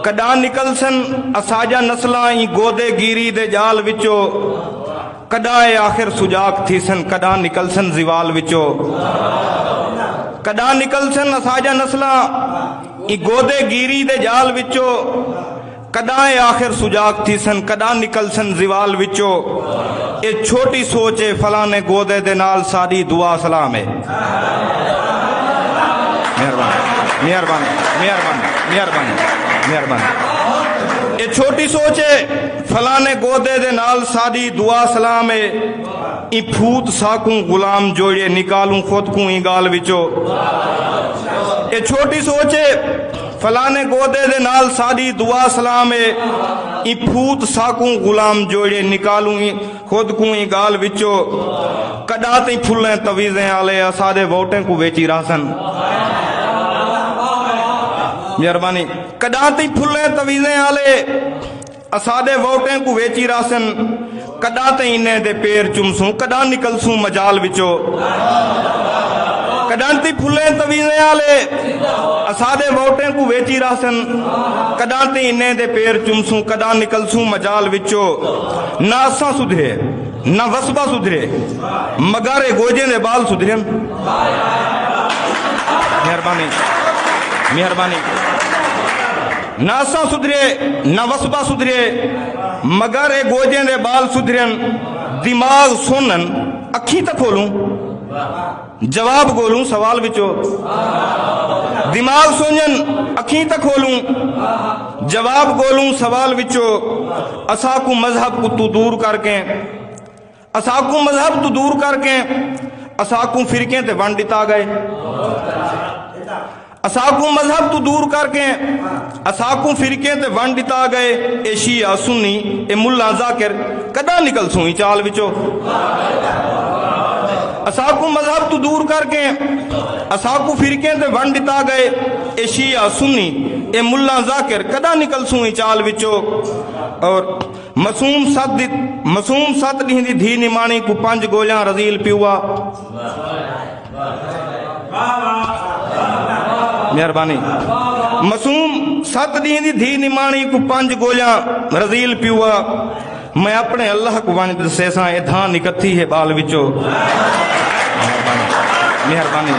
کڈا نکلسن اساجا نسلاں ای گودے گیری دے جال وچو کڈا اے آخر سجاگ تھیسن کڈا نکلسن زوال وچو کڈا نکلسن اساجا نسلاں ای گودے گیری دے جال وچو کڈا اے آخر سجاگ تھیسن کڈا نکلسن زوال وچو اے چھوٹی سوچ اے فلانے گودے دے نال ساری دعا سلام ہے مہربانی مہربانی مہربانی مہربانی مہربانی اے چھوٹی سوچ ہے فلانے گودے دے نال ساری دعا سلام ہے ای پھوت ساکوں غلام جوڑے نکالوں خود کو ای گال وچو اے چھوٹی سوچ ہے فلانے گودے دے نال ساری دعا سلام ہے ای پھوت ساکوں غلام جوڑے نکالوں خود کو ای گال وچو کڈا تی پھلیں تویزیں آلے اسادے ووٹیں کو ویچی راسن مہربانی کڈا تی پھلیں تویزیں آلے اسادے ووٹیں کو ویچی راسن کڈا تی انہیں دے پیر چمسوں کڈا نکلسوں مجال وچو کڈا تی پھلیں تویزیں آلے اسادے ووٹیں کو ویچی راسن کڈا تی انہیں دے پیر چمسوں کڈا نکلسوں مجال وچو نہ اساں سدھرے نہ وسبہ سدھرے مگارے گوجے دے بال سدھرن مہربانی مہربانی نہ اساں سدھرے نہ وسبہ سدھرے مگر اے گوجیں دے بال سدھرن دماغ سنن اکھی تک کھولوں جواب گولوں سوال وچو دماغ سنن اکھی تک کھولوں جواب گولوں سوال وچو اساکو مذہب کو تو دور کر کے اساکو مذہب تو دور کر کے اساکو فرقیں تے ونڈ دتا گئے اساکو مذہب تو دور کر کے اساکو فرقے تے ونڈ دتا گئے اے شیعہ سنی اے ملا ذاکر کدا نکل سوئی چال وچو اساکو مذہب تو دور کر کے اساکو فرقے تے ونڈ دتا گئے اے شیعہ سنی اے ملا ذاکر کدا نکل سوئی چال وچو اور مسوم سات ڈہیں دی دھی نمانی کو 5 گولیاں رزیل پیوا مہربانی مسوم 7 ڈہیں دی دھی نمانی کو 5 گولیاں رزیل پیوا میں اپنے اللہ کو وانج سیساں اے دھان نکتھی ہے بال وچو مہربانی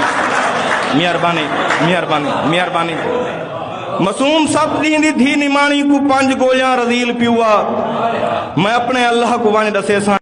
مہربانی مہربانی مہربانی مسوم 7 ڈہیں دی دھی نمانی کو 5 گولیاں رزیل پیوا میں اپنے اللہ کو وانج سیساں